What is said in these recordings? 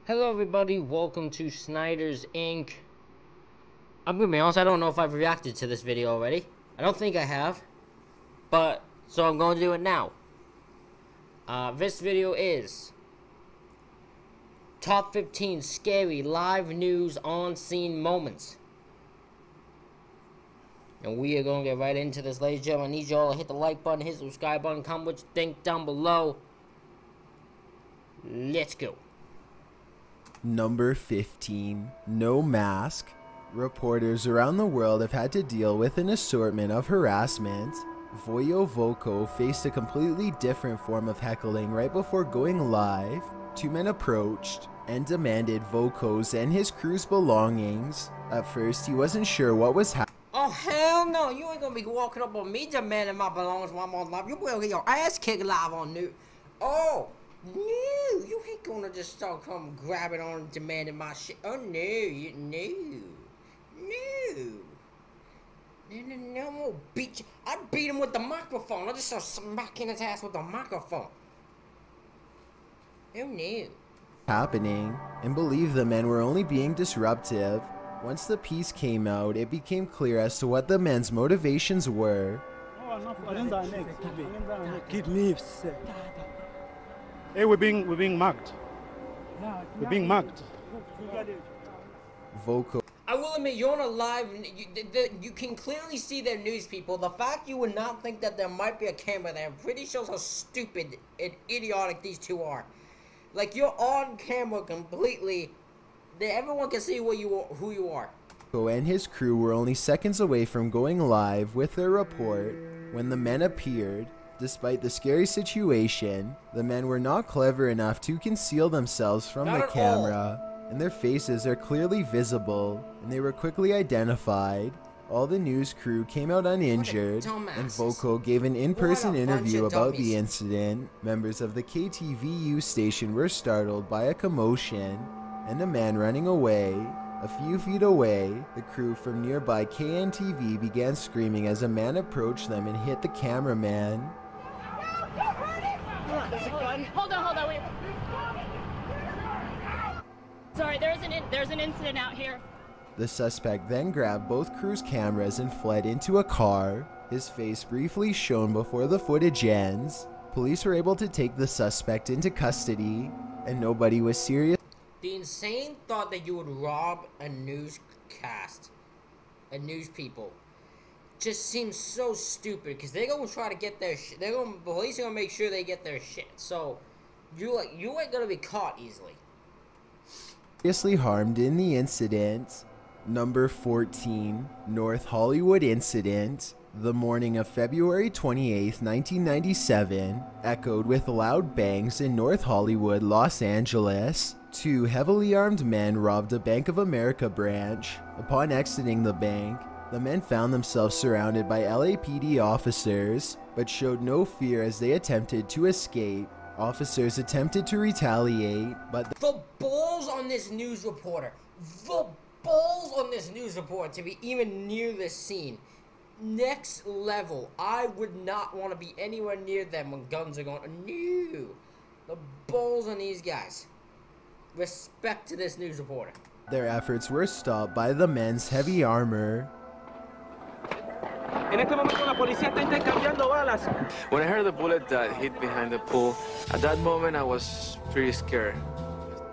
Hello everybody, welcome to Snyder's Inc. I'm gonna be honest, I don't know if I've reacted to this video already. I don't think I have. So I'm going to do it now. This video is Top 15 Scary Live News On-Scene Moments. And we are going to get right into this, ladies and gentlemen. I need y'all to hit the like button, hit the subscribe button, comment what you think down below. Let's go. Number 15, no mask. Reporters around the world have had to deal with an assortment of harassment. Voyo Voco faced a completely different form of heckling right before going live. Two men approached and demanded Voco's and his crew's belongings. At first, he wasn't sure what was happening. Oh, hell no. You ain't gonna be walking up on me demanding my belongings while I'm on live. You will get your ass kicked live on new. Oh, no. You ain't gonna just start come grabbing on and demanding my shit. Oh, no. No. No, I'm gonna beat you. I beat him with the microphone. I just start smacking his ass with the microphone. Oh, no. Happening and believed the men were only being disruptive. Once the piece came out, it became clear as to what the men's motivations were. Hey, we're being mugged. We're being mugged. Voco. I will admit, you're on a live, you can clearly see their news people. The fact you would not think that there might be a camera there pretty shows how stupid and idiotic these two are. Like, you're on camera completely. Everyone can see who you are. Voco and his crew were only seconds away from going live with their report when the men appeared. Despite the scary situation, the men were not clever enough to conceal themselves from the camera, and their faces are clearly visible, and they were quickly identified. All the news crew came out uninjured, and Voco gave an in-person interview about the incident. Members of the KTVU station were startled by a commotion and a man running away. A few feet away, the crew from nearby KNTV began screaming as a man approached them and hit the cameraman. Hold on, wait. Sorry, there's an incident out here. The suspect then grabbed both crews' cameras and fled into a car. His face briefly shown before the footage ends. Police were able to take the suspect into custody, and nobody was serious. The insane thought that you would rob a newscast, a news people, just seems so stupid, because they're gonna try to get their shit. Police are gonna make sure they get their shit. So you ain't gonna be caught easily. Seriously harmed in the incident. Number 14, North Hollywood incident. The morning of February 28, 1997, echoed with loud bangs in North Hollywood, Los Angeles. Two heavily armed men robbed a Bank of America branch. Upon exiting the bank, the men found themselves surrounded by LAPD officers, but showed no fear as they attempted to escape. Officers attempted to retaliate, but the balls on this news reporter, the balls on this news reporter to be even near this scene. Next level. I would not want to be anywhere near them when guns are going. No. The balls on these guys. Respect to this news reporter. Their efforts were stopped by the men's heavy armor. When I heard the bullet that hit behind the pool, at that moment I was pretty scared.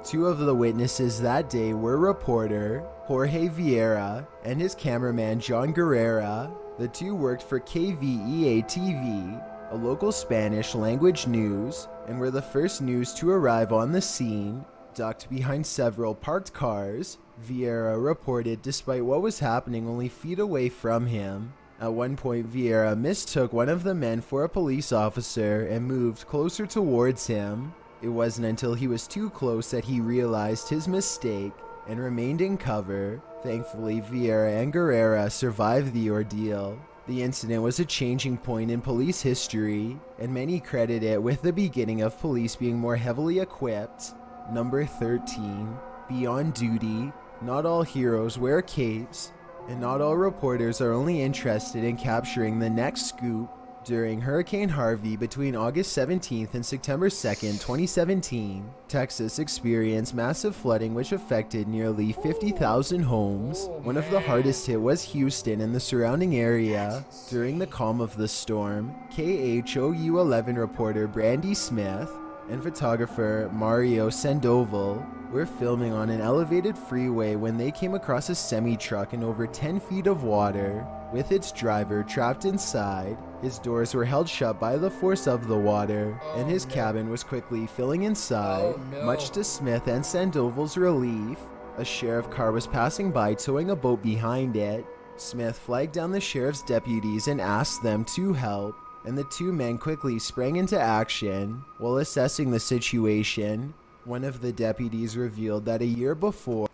Two of the witnesses that day were reporter Jorge Vieira and his cameraman John Guerrera. The two worked for KVEA TV, a local Spanish language news, and were the first news to arrive on the scene. Ducked behind several parked cars, Vieira reported despite what was happening only feet away from him. At one point, Vieira mistook one of the men for a police officer and moved closer towards him. It wasn't until he was too close that he realized his mistake and remained in cover. Thankfully, Vieira and Guerrera survived the ordeal. The incident was a changing point in police history, and many credit it with the beginning of police being more heavily equipped. Number 13, Beyond Duty. Not all heroes wear capes, and not all reporters are only interested in capturing the next scoop. During Hurricane Harvey between August 17th and September 2nd, 2017, Texas experienced massive flooding which affected nearly 50,000 homes. One of the hardest hit was Houston and the surrounding area. During the calm of the storm, KHOU 11 reporter Brandy Smith and photographer Mario Sandoval were filming on an elevated freeway when they came across a semi-truck in over 10 feet of water, with its driver trapped inside. His doors were held shut by the force of the water, and his cabin was quickly filling inside. Much to Smith and Sandoval's relief, a sheriff car was passing by towing a boat behind it. Smith flagged down the sheriff's deputies and asked them to help, and the two men quickly sprang into action. While assessing the situation, one of the deputies revealed that a year before,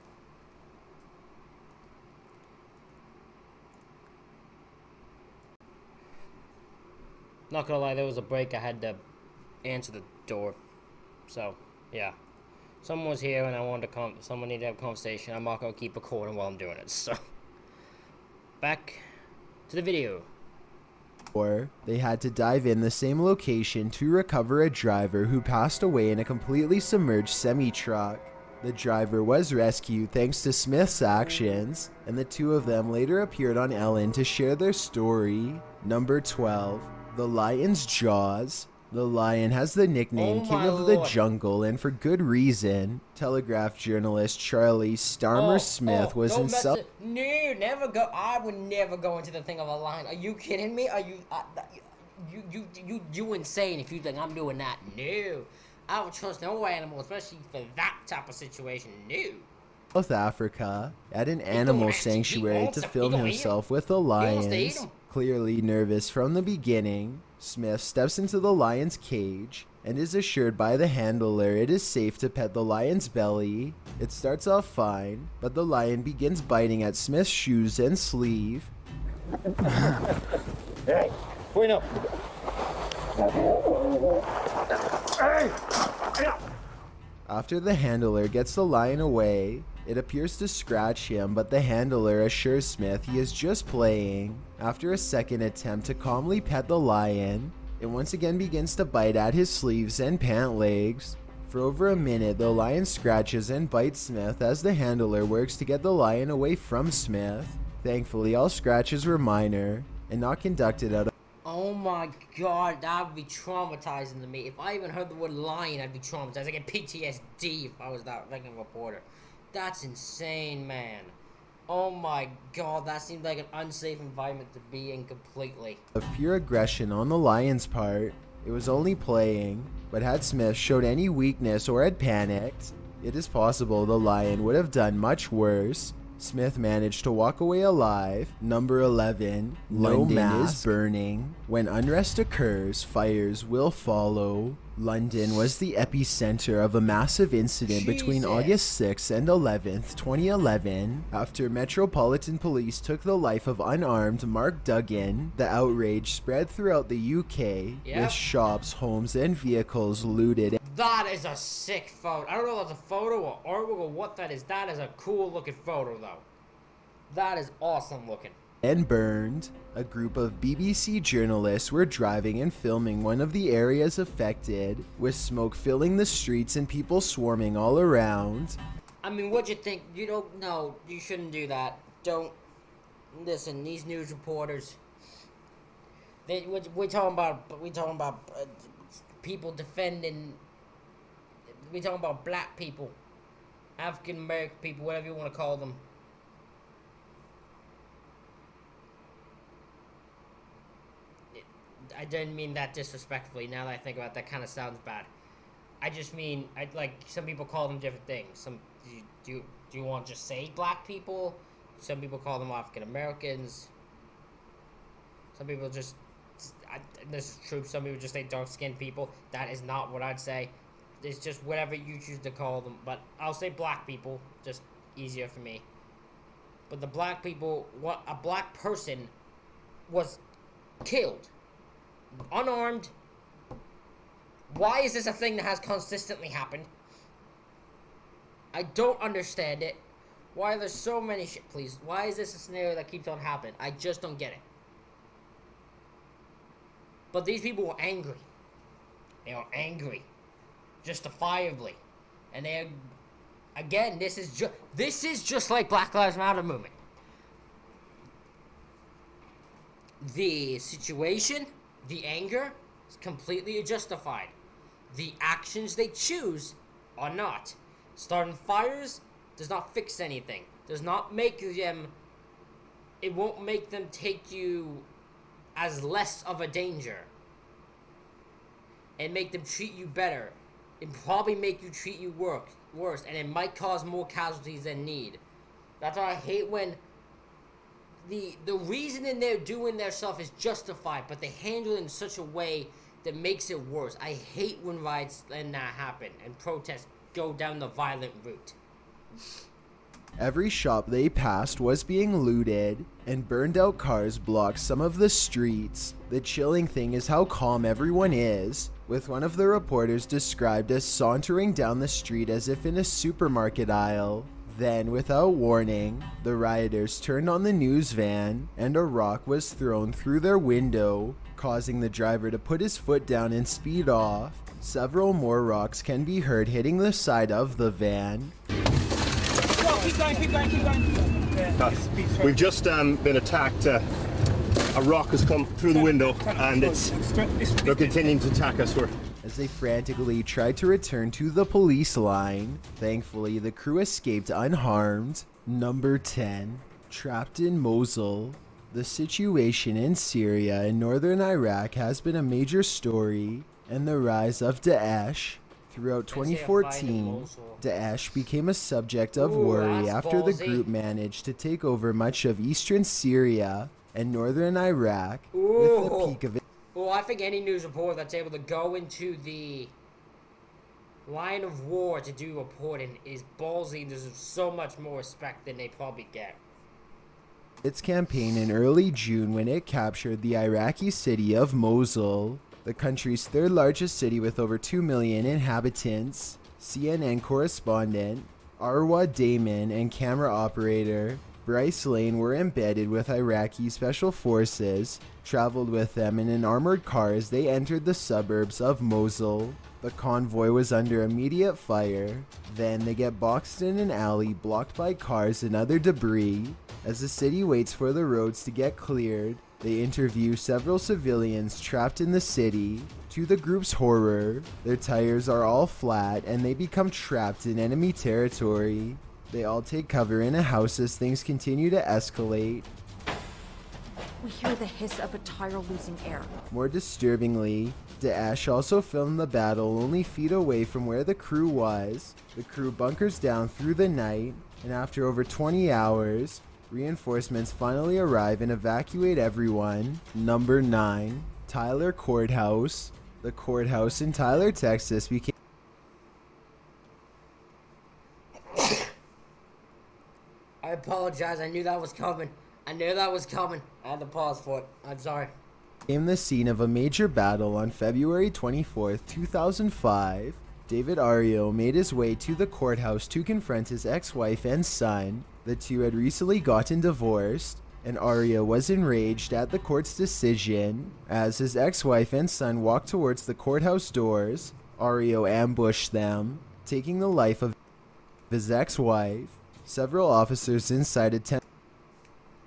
not gonna lie, there was a break. I had to answer the door. So, yeah. Someone was here and I wanted to someone needed to have a conversation. I'm not gonna keep recording while I'm doing it. So, back to the video. they had to dive in the same location to recover a driver who passed away in a completely submerged semi-truck. The driver was rescued thanks to Smith's actions, and the two of them later appeared on Ellen to share their story. Number 12. The Lion's Jaws. The lion has the nickname King of the Jungle, and for good reason. Telegraph journalist Charlie Starmer Smith was in No, never go. I would never go into the thing of a lion. Are you kidding me? Are you you insane if you think I'm doing that? No, I would trust no animal, especially for that type of situation. No. South Africa at an animal sanctuary to film himself with the lions. Clearly nervous from the beginning, Smith steps into the lion's cage and is assured by the handler it is safe to pet the lion's belly. It starts off fine, but the lion begins biting at Smith's shoes and sleeve. Hey, point up. Hey! After the handler gets the lion away, it appears to scratch him, but the handler assures Smith he is just playing. After a second attempt to calmly pet the lion, it once again begins to bite at his sleeves and pant legs. For over a minute, the lion scratches and bites Smith as the handler works to get the lion away from Smith. Thankfully, all scratches were minor and not conducted out of... Oh my god, that would be traumatizing to me. If I even heard the word lion, I'd be traumatized. I'd get PTSD if I was that regular reporter. That's insane, man. Oh my god, that seems like an unsafe environment to be in completely. Of pure aggression on the lion's part, it was only playing, but had Smith showed any weakness or had panicked, it is possible the lion would have done much worse. Smith managed to walk away alive. Number 11. London is burning. When unrest occurs, fires will follow. London was the epicenter of a massive incident between August 6th and 11th, 2011. After Metropolitan Police took the life of unarmed Mark Duggan, the outrage spread throughout the UK, with shops, homes, and vehicles looted. That is a sick photo. I don't know if that's a photo or artwork or what that is. That is a cool looking photo though. That is awesome looking. And burned. A group of BBC journalists were driving and filming one of the areas affected, with smoke filling the streets and people swarming all around. I mean, what'd you think? You don't know. You shouldn't do that. Don't listen. These news reporters. We're talking about people defending. We're talking about black people, African American people, whatever you want to call them. I didn't mean that disrespectfully. Now that I think about it, that kind of sounds bad. I just mean, like, some people call them different things. Do you want to just say black people? Some people call them African Americans. Some people just, this is true, some people just say dark-skinned people. That is not what I'd say. It's just whatever you choose to call them. But I'll say black people, just easier for me. But the black people, a black person was killed. Unarmed. Why is this a thing that has consistently happened? I don't understand it. Why are there so many please? Why is this a scenario that keeps on happening? I just don't get it. But these people were angry. They were angry, justifiably, and they, again, this is just like Black Lives Matter movement. The situation, the anger, is completely justified. The actions they choose are not. Starting fires does not fix anything. Does not make them. It won't make them take you as less of a danger. And make them treat you better. It probably make you treat you worse. And it might cause more casualties than need. That's why I hate when the reasoning they're doing their stuff is justified, but they handle it in such a way that makes it worse. I hate when riots and that happen and protests go down the violent route. Every shop they passed was being looted, and burned out cars blocked some of the streets. The chilling thing is how calm everyone is, with one of the reporters described as sauntering down the street as if in a supermarket aisle. Then, without warning, the rioters turned on the news van, and a rock was thrown through their window, causing the driver to put his foot down and speed off. Several more rocks can be heard hitting the side of the van. Keep going. We've just been attacked. A rock has come through the window, and they're continuing to attack us. As they frantically tried to return to the police line, thankfully the crew escaped unharmed. Number 10. Trapped in Mosul. The situation in Syria and northern Iraq has been a major story, and the rise of Daesh. Throughout 2014, Daesh became a subject of worry after the group managed to take over much of eastern Syria and northern Iraq with the peak of it. Well, I think any news reporter that's able to go into the line of war to do reporting is ballsy and deserves so much more respect than they probably get. Its campaign in early June when it captured the Iraqi city of Mosul, the country's third largest city with over 2 million inhabitants. CNN correspondent Arwa Damon and camera operator Bryce Lane were embedded with Iraqi special forces, traveled with them in an armored car as they entered the suburbs of Mosul. The convoy was under immediate fire. Then they get boxed in an alley blocked by cars and other debris. As the city waits for the roads to get cleared, they interview several civilians trapped in the city. To the group's horror, their tires are all flat and they become trapped in enemy territory. They all take cover in a house as things continue to escalate. We hear the hiss of a tire losing air. More disturbingly, Daesh also filmed the battle only feet away from where the crew was. The crew bunkers down through the night, and after over 20 hours, reinforcements finally arrive and evacuate everyone. Number 9. Tyler Courthouse. The courthouse in Tyler, Texas became I apologize. I knew that was coming. I had to pause for it. I'm sorry. the scene of a major battle on February 24, 2005. David Ario made his way to the courthouse to confront his ex-wife and son. The two had recently gotten divorced, and Ario was enraged at the court's decision. As his ex-wife and son walked towards the courthouse doors, Ario ambushed them, taking the life of his ex-wife. Several officers inside attempted.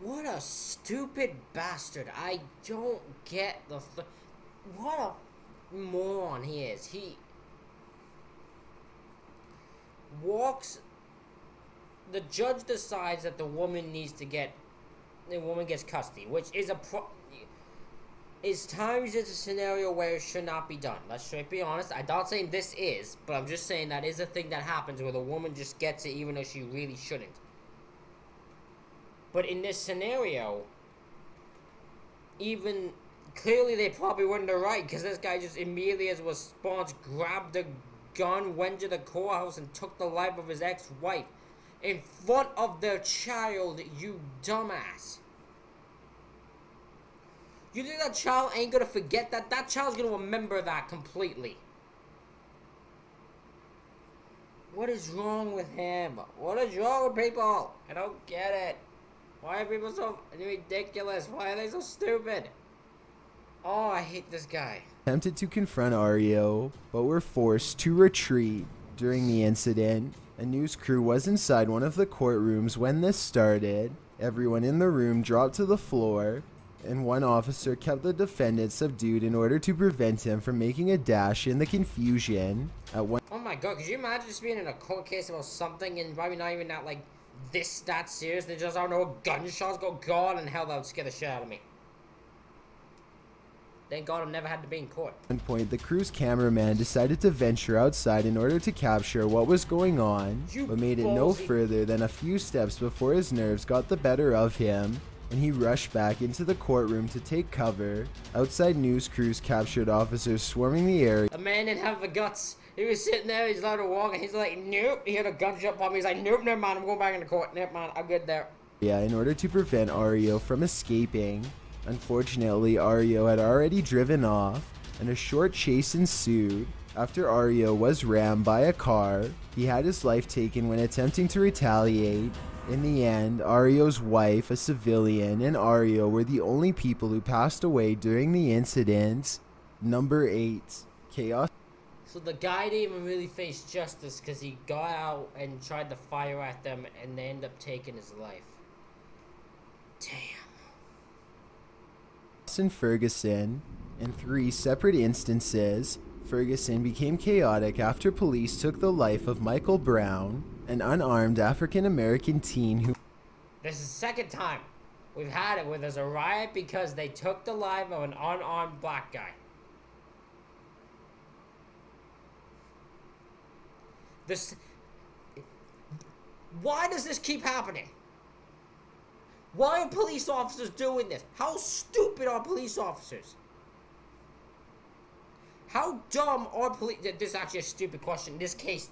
What a stupid bastard. I don't get the... What a moron he is. He walks... The judge decides that the woman needs to get... The woman gets custody, which is a Is times it's a scenario where it should not be done. Let's straight be honest. I'm not saying this is, but I'm just saying that is a thing that happens where the woman just gets it even though she really shouldn't. But in this scenario, even clearly they probably weren't the right, because this guy just immediately as a response grabbed a gun, went to the courthouse and took the life of his ex-wife in front of their child, you dumbass. You think that child ain't gonna forget that? That child's gonna remember that completely. What is wrong with him? What is wrong with people? I don't get it. Why are people so ridiculous? Why are they so stupid? Oh, I hate this guy. Attempted to confront Ario, but were forced to retreat. During the incident, a news crew was inside one of the courtrooms when this started. Everyone in the room dropped to the floor, and one officer kept the defendant subdued in order to prevent him from making a dash in the confusion. Oh my god, could you imagine just being in a court case about something and probably not even that, like, that serious? They just don't know gunshots go, God in hell, that would scare the shit out of me. Thank God I've never had to be in court. At one point, the crew's cameraman decided to venture outside in order to capture what was going on, but made it no further than a few steps before his nerves got the better of him, and he rushed back into the courtroom to take cover. Outside, news crews captured officers swarming the area. A man didn't have the guts. He was sitting there, he's allowed to walk, and he's like, nope. He had a gunshot pop me. He's like, nope, never mind, I'm going back into court. Never mind, I'm good there. In order to prevent Ario from escaping. Unfortunately, Ario had already driven off, and a short chase ensued. After Ario was rammed by a car, he had his life taken when attempting to retaliate. In the end, Ario's wife, a civilian, and Ario were the only people who passed away during the incident. Number 8. Chaos. So the guy didn't even really face justice because he got out and tried to fire at them and they ended up taking his life. Damn. In Ferguson, in 3 separate instances, Ferguson became chaotic after police took the life of Michael Brown, an unarmed African-American teen who... This is the second time we've had it where there's a riot because they took the life of an unarmed black guy. Why does this keep happening? Why are police officers doing this? How stupid are police officers? How dumb are police... This is actually a stupid question. In this case,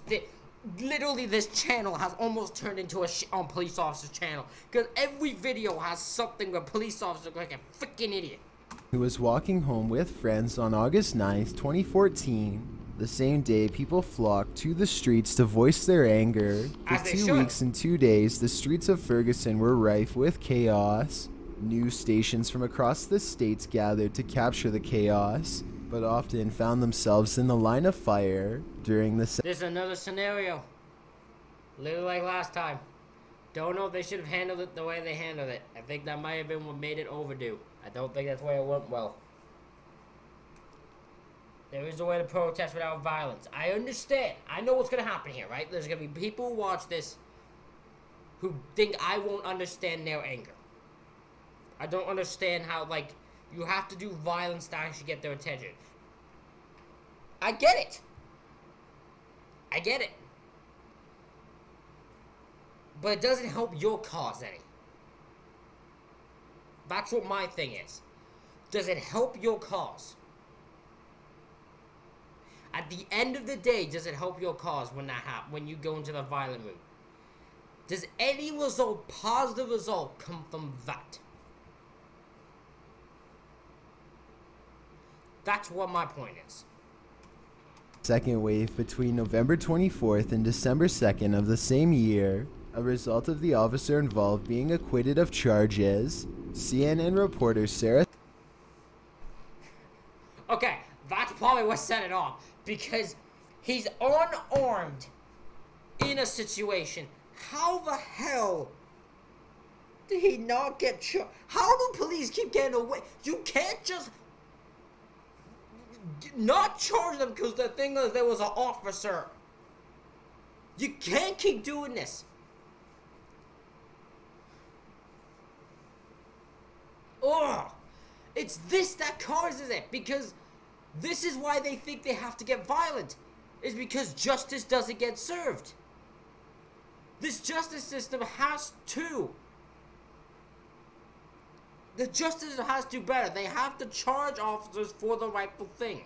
literally this channel has almost turned into a on police officer channel. Because every video has something where police officers look like a freaking idiot. Who was walking home with friends on August 9th, 2014. The same day, people flocked to the streets to voice their anger. For 2 weeks and 2 days, the streets of Ferguson were rife with chaos. News stations from across the states gathered to capture the chaos, but often found themselves in the line of fire during the... This is another scenario. Literally like last time. Don't know if they should have handled it the way they handled it. I think that might have been what made it overdue. I don't think that's the way it went well. There is a way to protest without violence. I understand. I know what's going to happen here, right? There's going to be people who watch this who think I won't understand their anger. I don't understand how, like, you have to do violence to actually get their attention. I get it. I get it. But it doesn't help your cause any. That's what my thing is. Does it help your cause? At the end of the day, does it help your cause when that happens, when you go into the violent mood? Does any result, positive result, come from that? That's what my point is. Second wave between November 24th and December 2nd of the same year, a result of the officer involved being acquitted of charges. CNN reporter Sarah... Okay, that's probably what set it off. Because he's unarmed in a situation. How the hell did he not get charged? How do police keep getting away? You can't just not charge them because the thing is there was an officer. You can't keep doing this. Ugh. It's this that causes it, because this is why they think they have to get violent, is because justice doesn't get served. This justice system has to. The justice system has to do better. They have to charge officers for the rightful thing.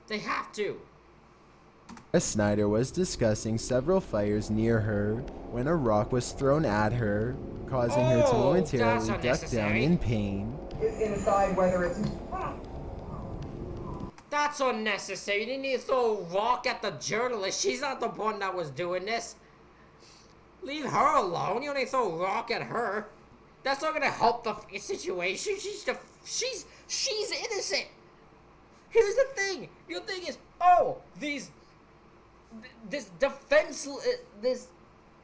They have to. Snyder was discussing several fires near her when a rock was thrown at her, causing her to momentarily duck down in pain. Decide whether it's... That's unnecessary. You didn't need to throw a rock at the journalist. She's not the one that was doing this. Leave her alone. You don't need to throw a rock at her. That's not gonna help the fucking situation. She's innocent. Here's the thing. Your thing is, oh, this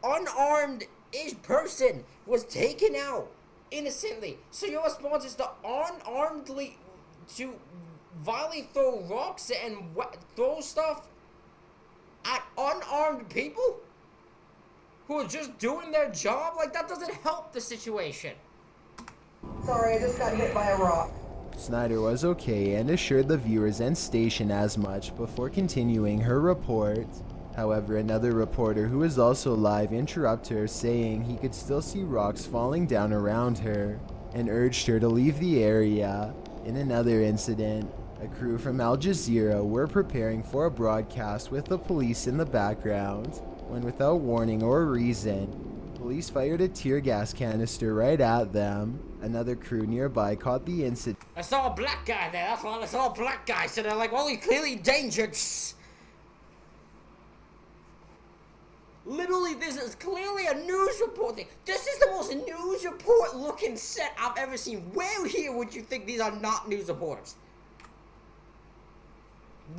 unarmed-ish person was taken out innocently. So your response is to violently throw rocks and throw stuff at unarmed people who are just doing their job? Like, that doesn't help the situation. Sorry, I just got hit by a rock. Snyder was okay and assured the viewers and station as much before continuing her report. However, another reporter who was also live interrupted her, saying he could still see rocks falling down around her, and urged her to leave the area. In another incident, a crew from Al Jazeera were preparing for a broadcast with the police in the background, when without warning or reason, police fired a tear gas canister right at them. Another crew nearby caught the incident. I saw a black guy there, that's why I saw a black guy, so they're like, well, he's clearly endangered. Literally, this is clearly a news report thing. This is the most news report looking set I've ever seen. Where here would you think these are not news reporters?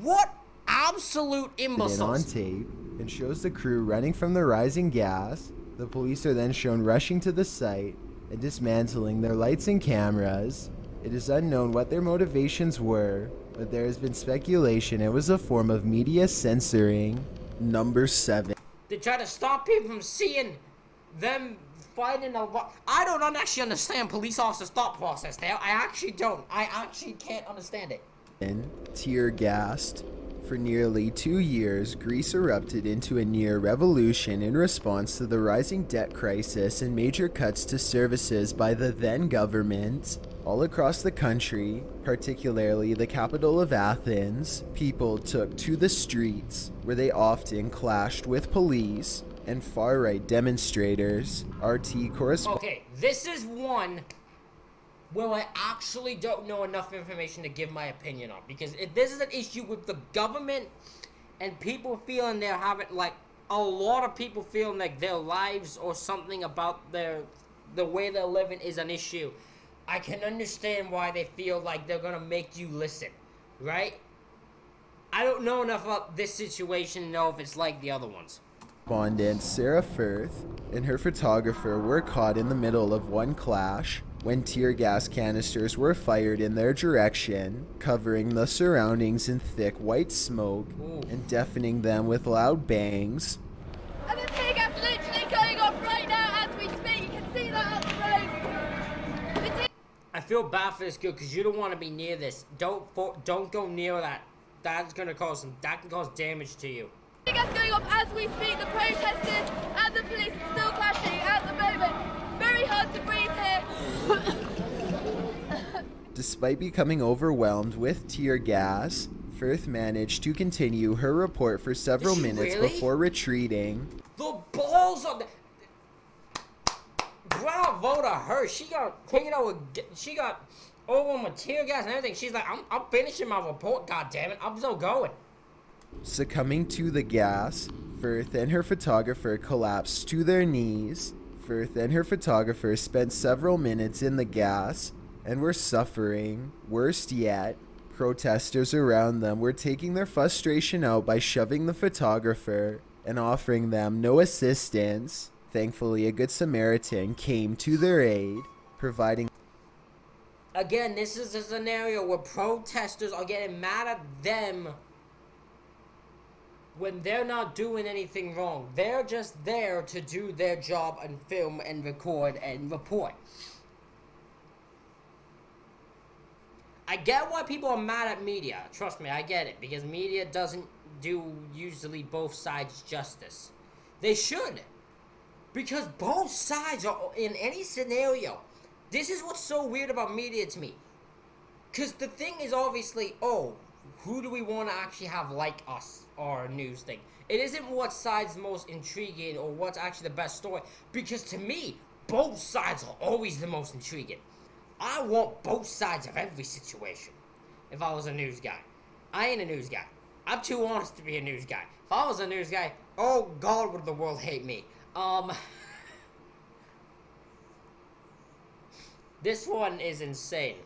What absolute imbeciles. On tape and shows the crew running from the rising gas. The police are then shown rushing to the site and dismantling their lights and cameras. It is unknown what their motivations were, but there has been speculation it was a form of media censoring. Number 7. They try to stop people from seeing them fighting a lot. I don't actually understand police officers' thought process there. I actually don't. I actually can't understand it. Tear gassed. For nearly 2 years, Greece erupted into a near revolution in response to the rising debt crisis and major cuts to services by the then government. All across the country, particularly the capital of Athens, people took to the streets, where they often clashed with police and far-right demonstrators. RT correspondent. Okay, this is one where I actually don't know enough information to give my opinion on, because if this is an issue with the government and people feeling they're having, like, a lot of people feeling like their lives or something about the way they're living is an issue, I can understand why they feel like they're gonna make you listen, right? I don't know enough about this situation to know if it's like the other ones. Correspondent Sarah Firth and her photographer were caught in the middle of one clash when tear gas canisters were fired in their direction, covering the surroundings in thick white smoke and deafening them with loud bangs. And the tear gas literally going off right now as we speak. You can see that up the road. I feel bad for this girl because you don't want to be near this. Don't go near that. That can cause damage to you. Tear gas going off as we speak. The protesters and the police are still clashing at the moment. Very hard to breathe here. Despite becoming overwhelmed with tear gas, Firth managed to continue her report for several minutes before retreating. The balls on the... Bravo to her. She got taken out with... She got overwhelmed with tear gas and everything. She's like, I'm finishing my report, goddammit. I'm still going. Succumbing to the gas, Firth and her photographer collapsed to their knees. Firth and her photographer spent several minutes in the gas and were suffering. Worst yet, protesters around them were taking their frustration out by shoving the photographer and offering them no assistance. Thankfully, a good Samaritan came to their aid, providing... Again, this is a scenario where protesters are getting mad at them when they're not doing anything wrong. They're just there to do their job and film and record and report. I get why people are mad at media. Trust me, I get it. Because media doesn't do usually both sides justice. They should. Because both sides are in any scenario. This is what's so weird about media to me. Because the thing is obviously, oh, who do we want to actually have like us, our news thing? It isn't what side's most intriguing or what's actually the best story. Because to me, both sides are always the most intriguing. I want both sides of every situation if I was a news guy. I ain't a news guy. I'm too honest to be a news guy. If I was a news guy, oh God, would the world hate me. This one is insane.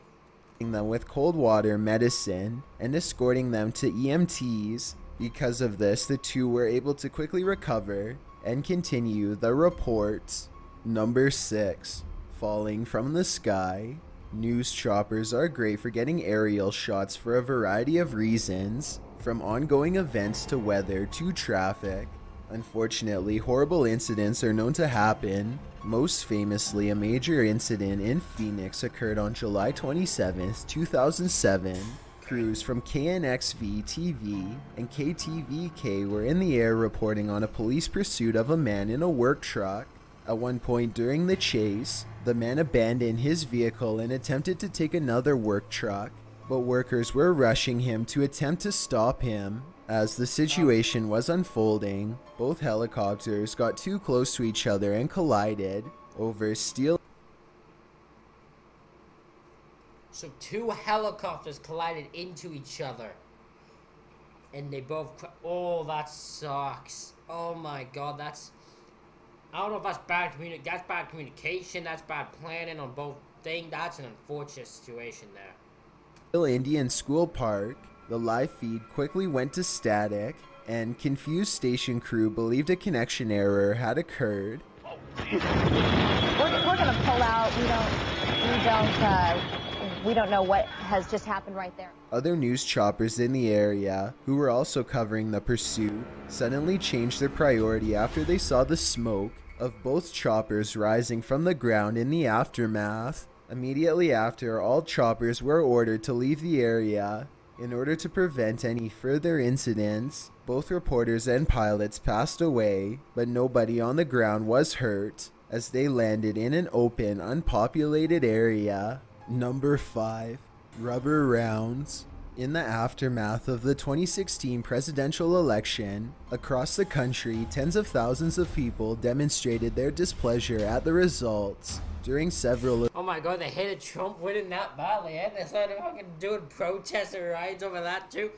Them with cold water, medicine, and escorting them to EMTs. Because of this, the two were able to quickly recover and continue the reports. Number 6. Falling from the sky. News choppers are great for getting aerial shots for a variety of reasons, from ongoing events to weather to traffic. Unfortunately, horrible incidents are known to happen. Most famously, a major incident in Phoenix occurred on July 27, 2007. Crews from KNXV-TV and KTVK were in the air reporting on a police pursuit of a man in a work truck. At one point during the chase, the man abandoned his vehicle and attempted to take another work truck, but workers were rushing him to attempt to stop him. As the situation was unfolding, both helicopters got too close to each other and collided over steel. So 2 helicopters collided into each other. And they both... Oh, that sucks. Oh my god, that's... I don't know if that's bad communication, that's bad planning on both things. That's an unfortunate situation there. Indian School Park, the live feed quickly went to static, and confused station crew believed a connection error had occurred. We're gonna pull out. We don't know what has just happened right there. Other news choppers in the area, who were also covering the pursuit, suddenly changed their priority after they saw the smoke of both choppers rising from the ground in the aftermath. Immediately after, all choppers were ordered to leave the area. In order to prevent any further incidents, both reporters and pilots passed away, but nobody on the ground was hurt, as they landed in an open, unpopulated area. Number 5. Rubber rounds. In the aftermath of the 2016 presidential election, across the country, tens of thousands of people demonstrated their displeasure at the results. During several... Oh my god, they hated Trump winning that badly, eh? They started fucking doing protests and riots over that too.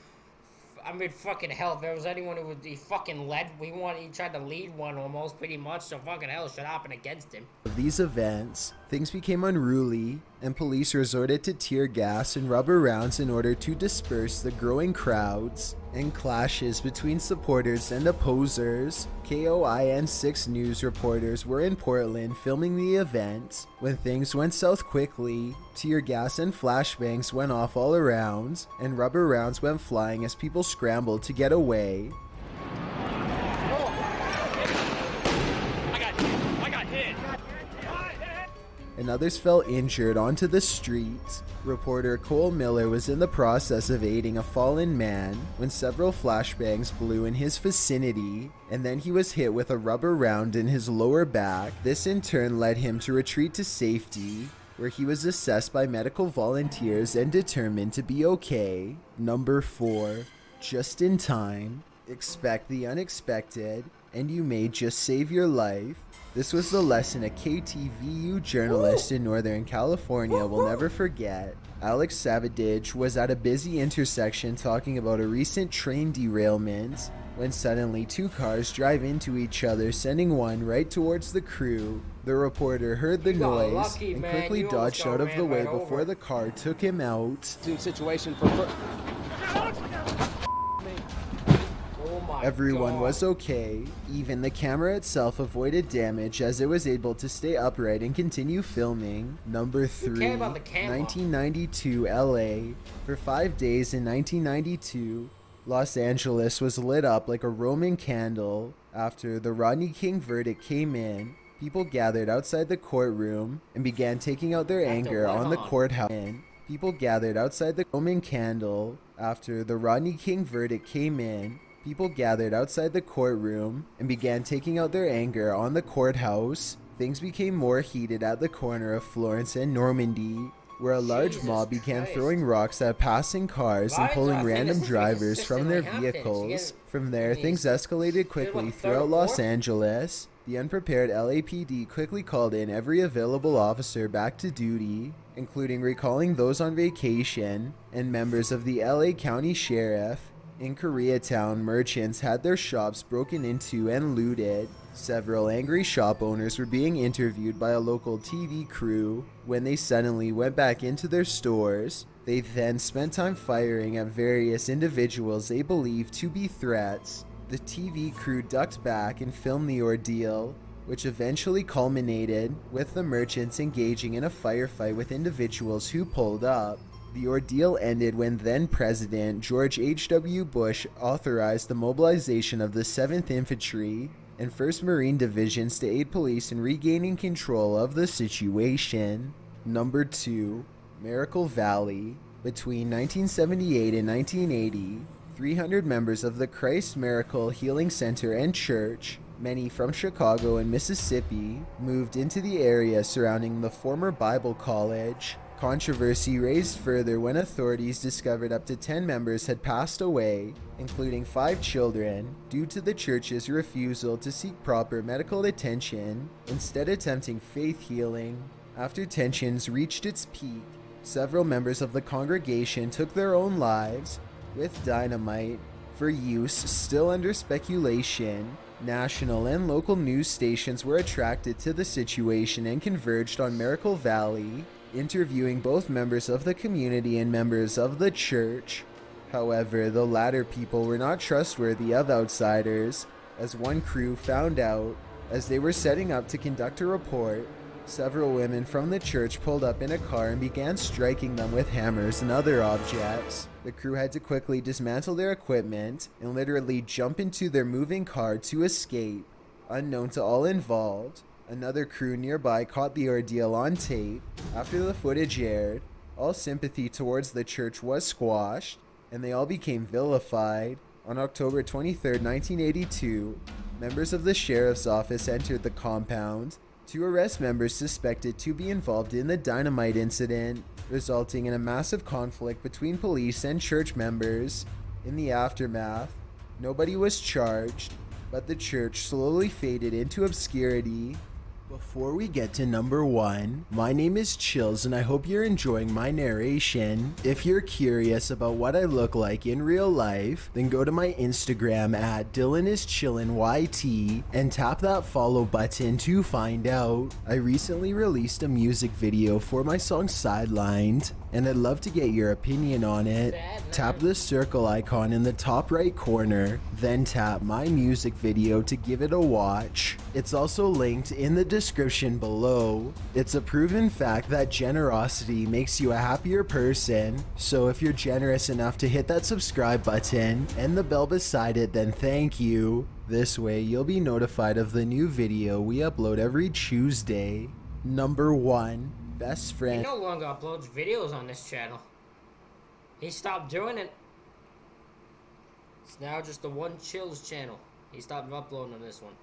I mean, fucking hell, if there was anyone who he fucking led, he tried to lead one almost, pretty much, so fucking hell should happen against him. Of these events, things became unruly, and police resorted to tear gas and rubber rounds in order to disperse the growing crowds, and clashes between supporters and opposers. KOIN6 news reporters were in Portland filming the event. When things went south quickly, tear gas and flashbangs went off all around, and rubber rounds went flying as people scrambled to get away. And others fell injured onto the street. Reporter Cole Miller was in the process of aiding a fallen man when several flashbangs blew in his vicinity, and then he was hit with a rubber round in his lower back. This in turn led him to retreat to safety, where he was assessed by medical volunteers and determined to be okay. Number 4. Just in time. Expect the unexpected, and you may just save your life. This was the lesson a KTVU journalist in Northern California will never forget. Alex Savage was at a busy intersection talking about a recent train derailment when suddenly 2 cars drive into each other, sending one right towards the crew. The reporter heard the noise and quickly dodged out of the way before the car took him out. Situation for... Everyone was okay. Even the camera itself avoided damage as it was able to stay upright and continue filming. Number 3. 1992 LA. For 5 days in 1992, Los Angeles was lit up like a Roman candle. After the Rodney King verdict came in, people gathered outside the courtroom and began taking out their anger on the courthouse. People gathered outside the Roman candle. After the Rodney King verdict came in, people gathered outside the courtroom and began taking out their anger on the courthouse. Things became more heated at the corner of Florence and Normandy, where a large mob began throwing rocks at passing cars and pulling random drivers from their vehicles. From there, things escalated quickly throughout Los Angeles. The unprepared LAPD quickly called in every available officer back to duty, including recalling those on vacation, and members of the LA County Sheriff In Koreatown, merchants had their shops broken into and looted. Several angry shop owners were being interviewed by a local TV crew when they suddenly went back into their stores. They then spent time firing at various individuals they believed to be threats. The TV crew ducked back and filmed the ordeal, which eventually culminated with the merchants engaging in a firefight with individuals who pulled up. The ordeal ended when then-President George H.W. Bush authorized the mobilization of the 7th Infantry and 1st Marine Divisions to aid police in regaining control of the situation. Number 2. Miracle Valley. Between 1978 and 1980, 300 members of the Christ Miracle Healing Center and Church, many from Chicago and Mississippi, moved into the area surrounding the former Bible College. Controversy raised further when authorities discovered up to 10 members had passed away, including 5 children, due to the church's refusal to seek proper medical attention, instead attempting faith healing. After tensions reached its peak, several members of the congregation took their own lives with dynamite. For use still under speculation, national and local news stations were attracted to the situation and converged on Miracle Valley, interviewing both members of the community and members of the church. However, the latter people were not trustworthy of outsiders, as one crew found out. As they were setting up to conduct a report, several women from the church pulled up in a car and began striking them with hammers and other objects. The crew had to quickly dismantle their equipment and literally jump into their moving car to escape. Unknown to all involved, another crew nearby caught the ordeal on tape. After the footage aired, all sympathy towards the church was squashed, and they all became vilified. On October 23, 1982, members of the sheriff's office entered the compound to arrest members suspected to be involved in the dynamite incident, resulting in a massive conflict between police and church members. In the aftermath, nobody was charged, but the church slowly faded into obscurity. Before we get to number 1, my name is Chills and I hope you're enjoying my narration. If you're curious about what I look like in real life, then go to my Instagram at DylanIsChillinYT and tap that follow button to find out. I recently released a music video for my song Sidelined, and I'd love to get your opinion on it. Tap the circle icon in the top right corner, then tap my music video to give it a watch. It's also linked in the description below. It's a proven fact that generosity makes you a happier person, so if you're generous enough to hit that subscribe button and the bell beside it, then thank you. This way you'll be notified of the new video we upload every Tuesday. Number 1. Best friend. He no longer uploads videos on this channel. He stopped doing it. It's now just the One Chills channel. He stopped uploading on this one.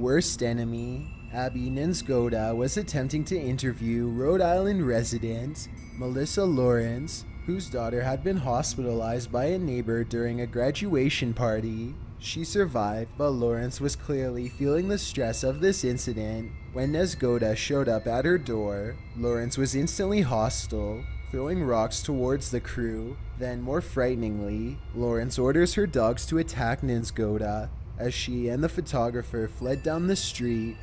Worst enemy. Abby Ninsgoda was attempting to interview Rhode Island resident Melissa Lawrence, whose daughter had been hospitalized by a neighbor during a graduation party. She survived, but Lawrence was clearly feeling the stress of this incident. When Ninsgoda showed up at her door, Lawrence was instantly hostile, throwing rocks towards the crew. Then, more frighteningly, Lawrence orders her dogs to attack Ninsgoda as she and the photographer fled down the street.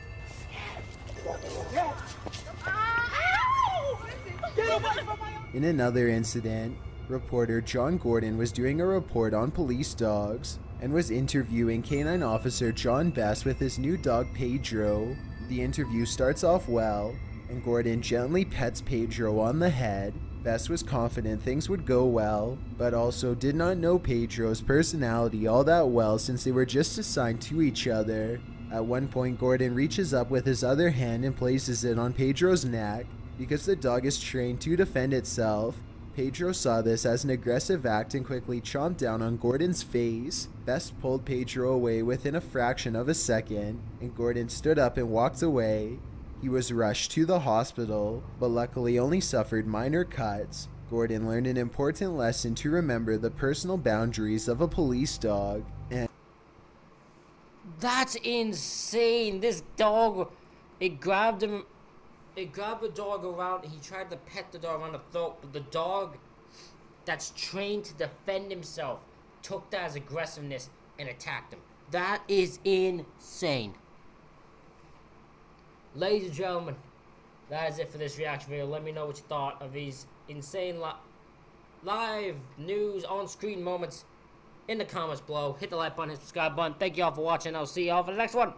In another incident, reporter John Gordon was doing a report on police dogs and was interviewing Canine Officer John Best with his new dog Pedro. The interview starts off well, and Gordon gently pets Pedro on the head. Best was confident things would go well, but also did not know Pedro's personality all that well since they were just assigned to each other. At one point, Gordon reaches up with his other hand and places it on Pedro's neck. Because the dog is trained to defend itself, Pedro saw this as an aggressive act and quickly chomped down on Gordon's face. Best pulled Pedro away within a fraction of a second, and Gordon stood up and walked away. He was rushed to the hospital, but luckily only suffered minor cuts. Gordon learned an important lesson to remember the personal boundaries of a police dog. And that's insane. This dog, it grabbed him. It grabbed the dog around. He tried to pet the dog around the throat, but the dog that's trained to defend himself took that as aggressiveness and attacked him. That is insane. Ladies and gentlemen, that is it for this reaction video. Let me know what you thought of these insane live news on-screen moments in the comments below. Hit the like button, hit the subscribe button. Thank you all for watching. I'll see you all for the next one.